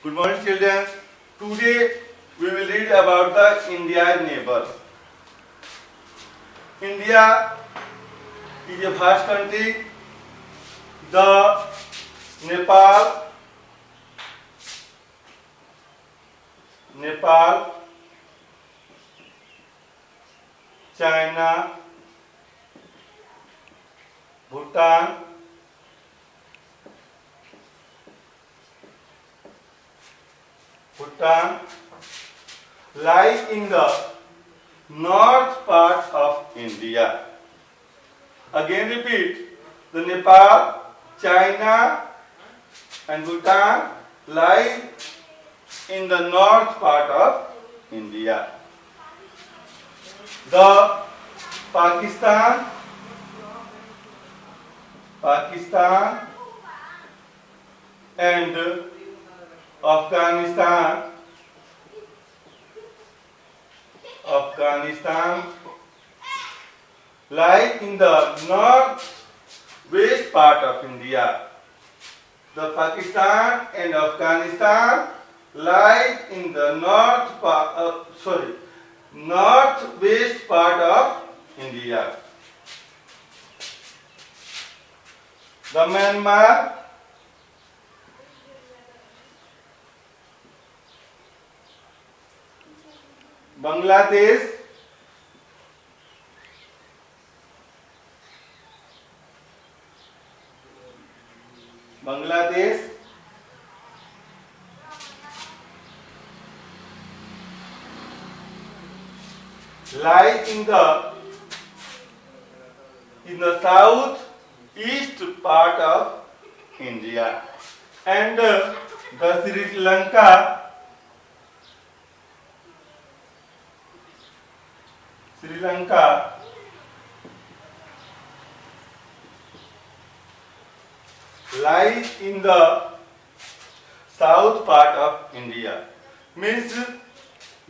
Good morning, children. Today we will read about the India's neighbors. India is a vast country. The Nepal, China, Bhutan, lie in the north part of India. Again repeat, the Nepal, China and Bhutan lie in the north part of India. The Pakistan and Afghanistan lie in the northwest part of India. The Pakistan and Afghanistan lie in the northwest part of India. The Myanmar, Bangladesh, lie in the southeast part of India, and the Sri Lanka lies in the south part of India. Means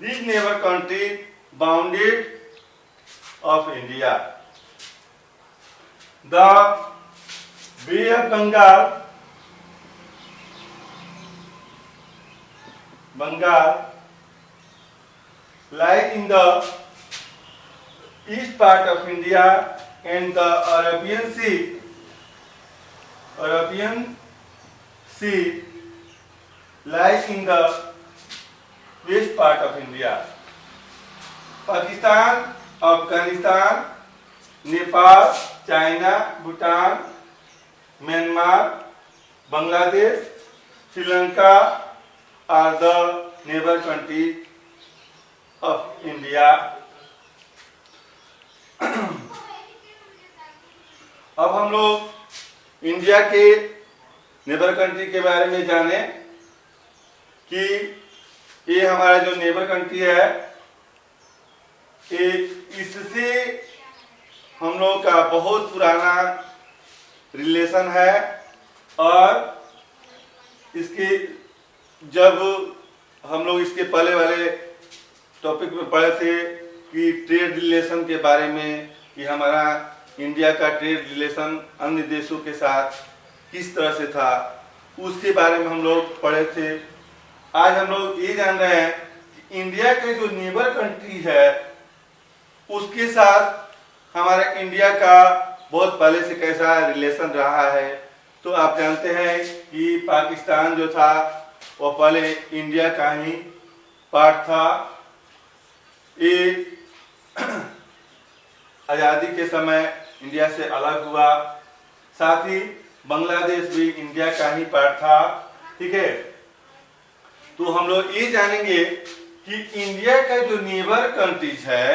this neighbor country bounded of India. The Bay of Bengal lies in the east part of India, and the Arabian Sea lies in the west part of India. Pakistan, Afghanistan, Nepal, China, Bhutan, Myanmar, Bangladesh, Sri Lanka are the neighbor countries of India. अब हम लोग India के neighbour country के बारे में जाने कि ये हमारा जो नेबर कंट्री है, इससे हम लोग का बहुत पुराना रिलेशन है। और इसके जब हम लोग इसके पहले वाले टॉपिक में पढ़े थे कि ट्रेड रिलेशन के बारे में, कि हमारा इंडिया का ट्रेड रिलेशन अन्य देशों के साथ किस तरह से था, उसके बारे में हम लोग पढ़े थे। आज हम लोग ये जान रहे हैं कि इंडिया के जो नेबर कंट्री है उसके साथ हमारा इंडिया का बहुत पहले से कैसा रिलेशन रहा है। तो आप जानते हैं कि पाकिस्तान जो था वो पहले इंडिया का ही पार्ट था। ये आज़ादी के समय इंडिया से अलग हुआ। साथ ही बांग्लादेश भी इंडिया का ही पार्ट था। ठीक है, तो हम लोग ये जानेंगे कि इंडिया का जो नेबर कंट्रीज है,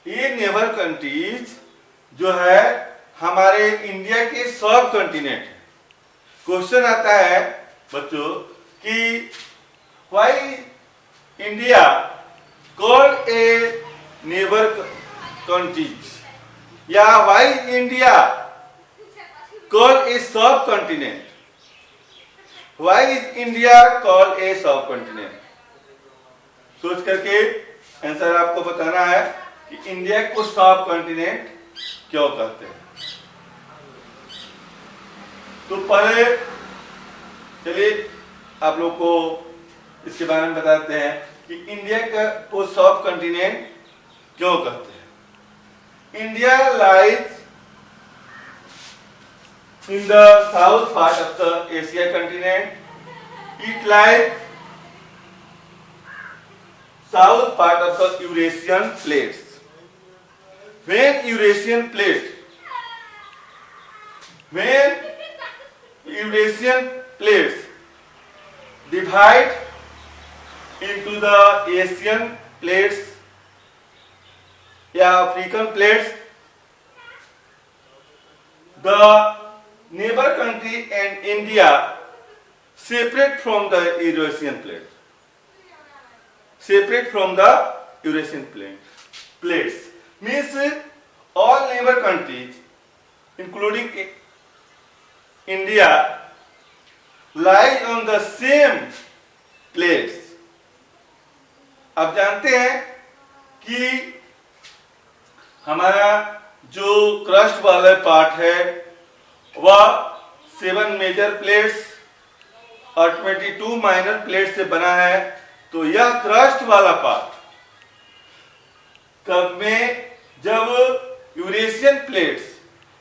ये नेबर कंट्रीज जो है हमारे इंडिया के सब कॉन्टिनेंट। क्वेश्चन आता है बच्चों कि why India called a neighbour countries, या व्हाई इंडिया कॉल्ड ए सब continent. Why is India called a सब कॉन्टिनेंट? सोच करके आंसर आपको बताना है कि इंडिया को सब कॉन्टिनेंट क्यों कहते हैं। तो पहले चलिए आप लोग को इसके बारे में बताते हैं कि इंडिया को सब कॉन्टिनेंट क्यों कहते हैं। India lies in the south part of the Asia continent. It lies south part of the Eurasian plates. When Eurasian plates divide into the Asian plates या African plates, the neighbor country and India separate from the Eurasian plates. Separate from the Eurasian plates means all neighbor countries including India lie on the same plates. अब जानते हैं कि हमारा जो crust वाला part है वह 7 मेजर प्लेट्स और 22 माइनर प्लेट्स से बना है। तो यह क्रस्ट वाला पार्ट कब में जब Eurasian plates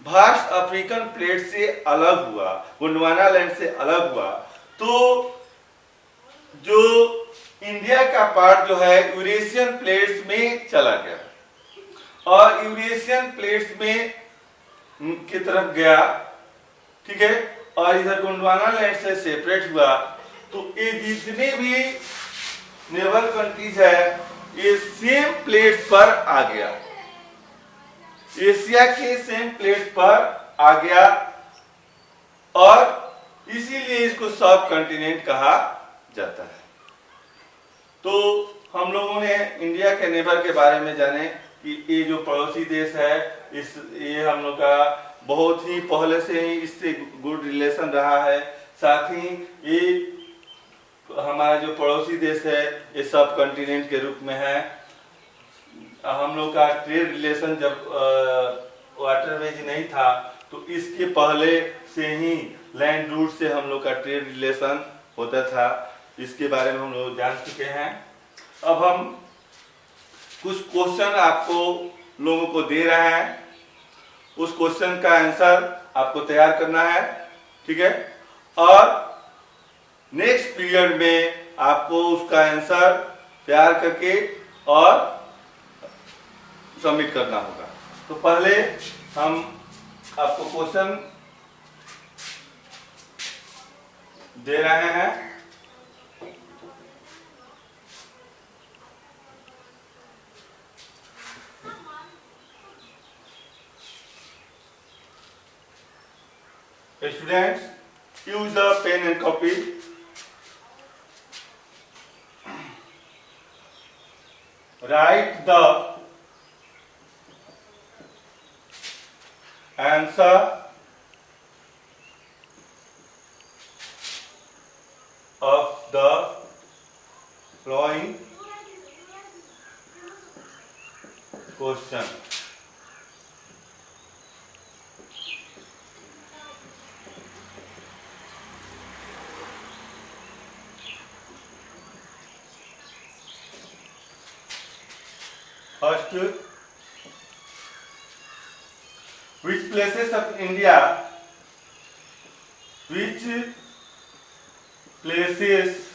vast African plate से अलग हुआ, गोंडवाना लैंड से अलग हुआ, तो जो इंडिया का पार्ट जो है यूरेशियन प्लेट्स में चला गया और यूरेशियन प्लेट्स में की तरफ गया, ठीक है, और इधर गोंडवाना लैंड से सेपरेट हुआ। तो ये जितने भी नेबल कंट्रीज है ये सेम प्लेट पर आ गया, एशिया के सेम प्लेट पर आ गया और इसीलिए इसको सब कॉन्टिनेंट कहा जाता है। तो हम लोगों ने इंडिया के नेबर के बारे में जाने कि ये जो पड़ोसी देश है ये हम लोग का बहुत ही पहले से ही इससे गुड रिलेशन रहा है। साथ ही ये हमारा जो पड़ोसी देश है ये सब कॉन्टिनेंट के रूप में है। हम लोग का ट्रेड रिलेशन जब वाटरवेज नहीं था तो इसके पहले से ही लैंड रूट से हम लोग का ट्रेड रिलेशन होता था। इसके बारे में हम लोग जान चुके हैं। अब हम कुछ क्वेश्चन आपको लोगों को दे रहे हैं, उस क्वेश्चन का आंसर आपको तैयार करना है, ठीक है, और नेक्स्ट पीरियड में आपको उसका आंसर तैयार करके और सबमिट करना होगा। तो पहले हम आपको क्वेश्चन दे रहे हैं। Students, use the pen and copy. Write the answer of the following question. First, which places of India, which places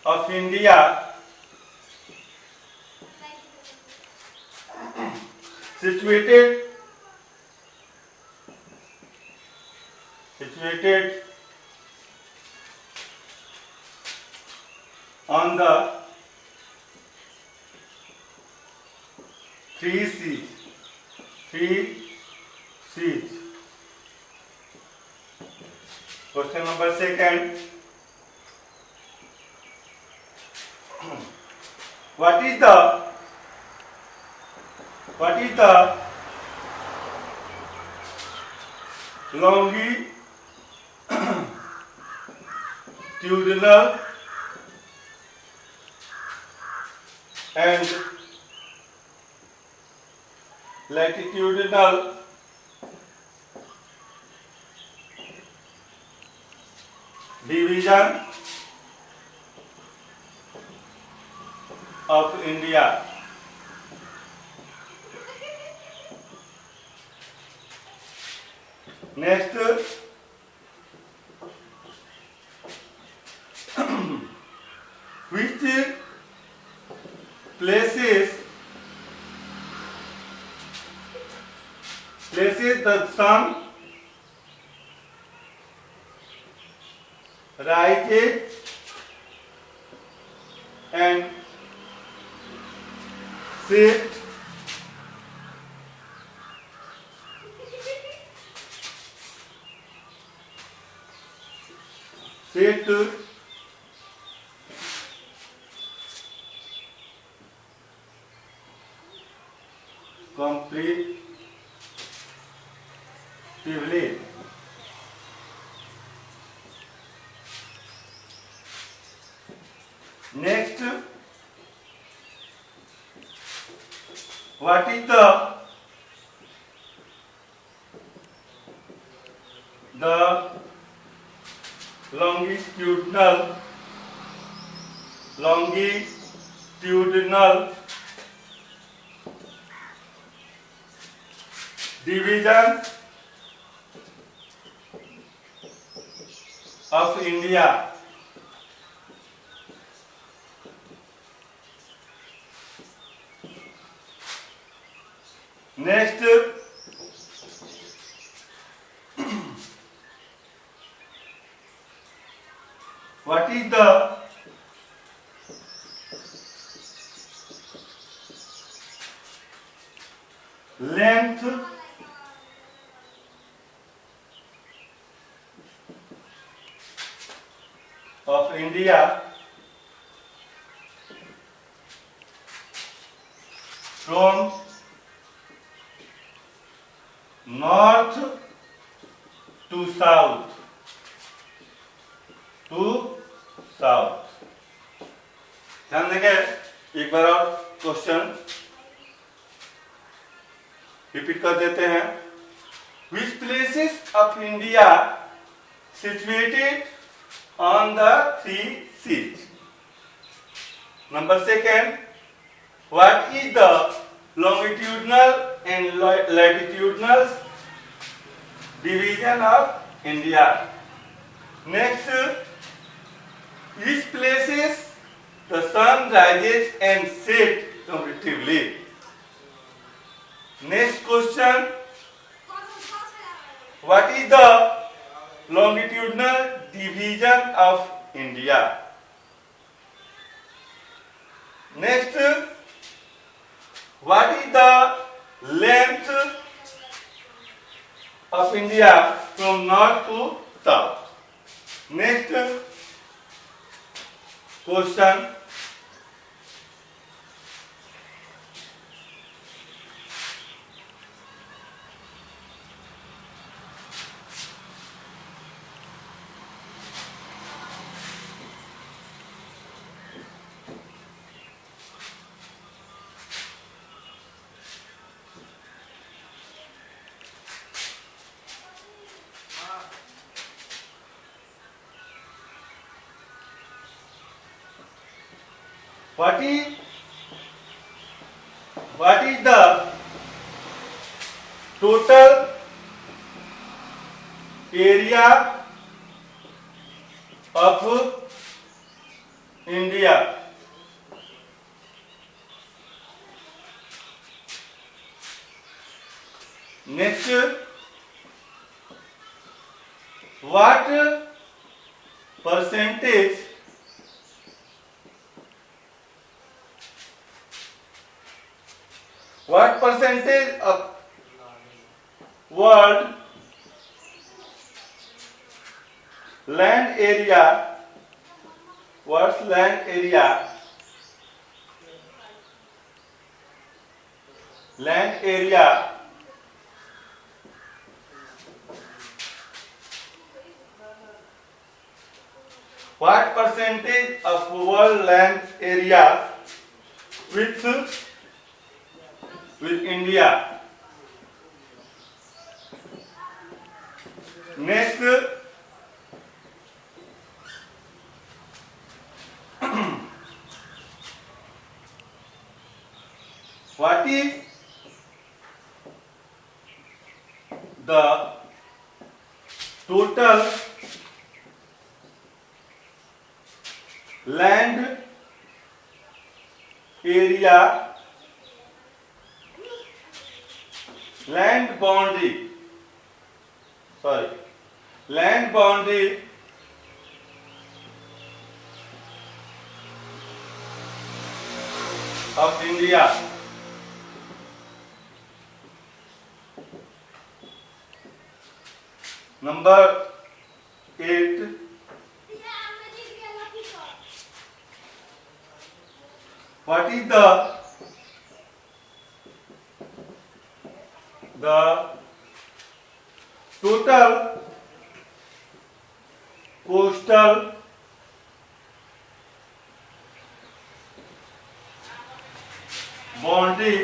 of India situated on the three seas. Question number second. What is the longitudinal and latitudinal division of India. Next, which places the sun rises and sets comparatively. Next, what is the longitudinal division of India? Next, what is the length of India from north to south? ध्यान देंगे, एक बार और question repeat कर देते हैं. Which places of India situated on the three seas? Number second, what is the longitudinal and latitudinal division of India? Next, which places the sun rises and sets comparatively? Next question, what is the longitudinal division of India? Next, what is the length of India from north to south? Next question, what is the total area of India? Next, what percentage of world land area, what percentage of world land area with India? Next, what is the total land area, land boundary of India. Number 8, what is the total coastal boundary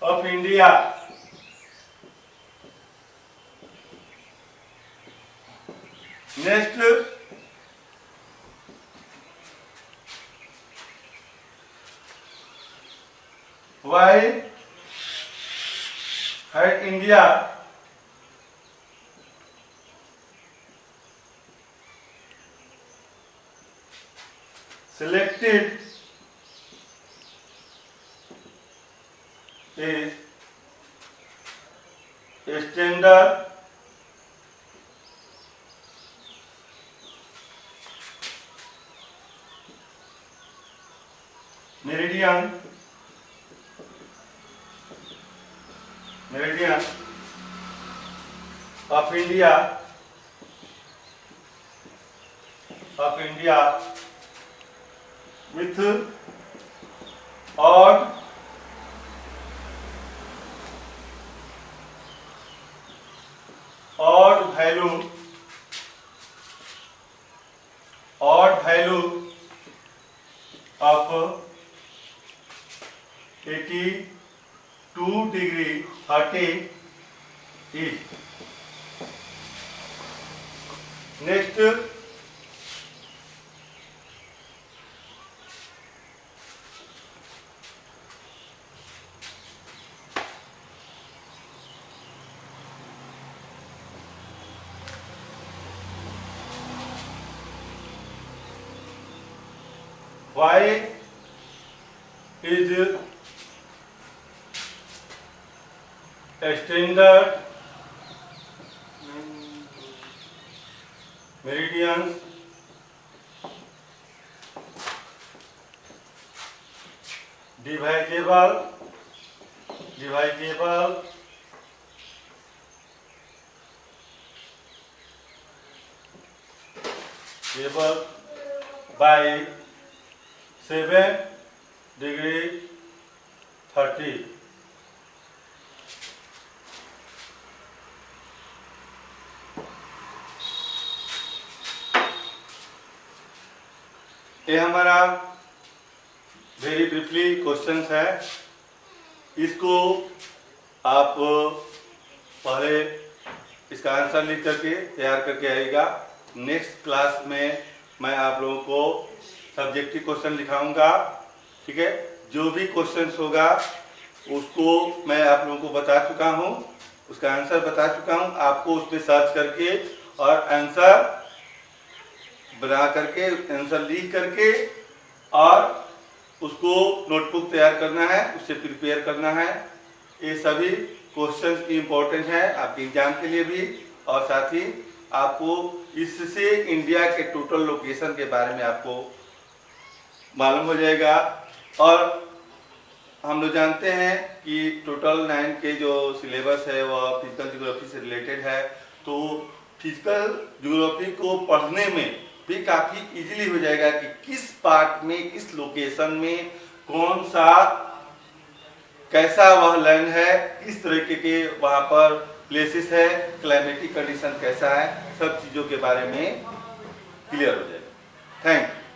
of India? Next, why had India selected a standard meridian of India with odd value of 82 degree 30 east. Next, why is a standard meridian divisible by 7 degree 30। ये हमारा very briefly questions है। इसको आप पहले इसका answer लिख करके तैयार करके आइएगा। नेक्स्ट क्लास में मैं आप लोगों को सब्जेक्टिव क्वेश्चन लिखाऊंगा, ठीक है। जो भी क्वेश्चंस होगा उसको मैं आप लोगों को बता चुका हूँ, उसका आंसर बता चुका हूँ। आपको उस पर सर्च करके और आंसर बना करके, आंसर लिख करके और उसको नोटबुक तैयार करना है, उससे प्रिपेयर करना है। ये सभी क्वेश्चंस इम्पोर्टेंट हैं आपके एग्जाम के लिए भी, और साथ ही आपको इससे इंडिया के टोटल लोकेशन के बारे में आपको मालूम हो जाएगा। और हम लोग जानते हैं कि टोटल 9 के जो सिलेबस है वह फिजिकल ज्योग्राफी से रिलेटेड है, तो फिजिकल ज्योग्राफी को पढ़ने में भी काफ़ी इजीली हो जाएगा कि किस पार्ट में, किस लोकेशन में कौन सा, कैसा वह लैंड है, किस तरीके के वहाँ पर प्लेसेस है, क्लाइमेटिक कंडीशन कैसा है, सब चीज़ों के बारे में क्लियर हो जाएगा। Thank you.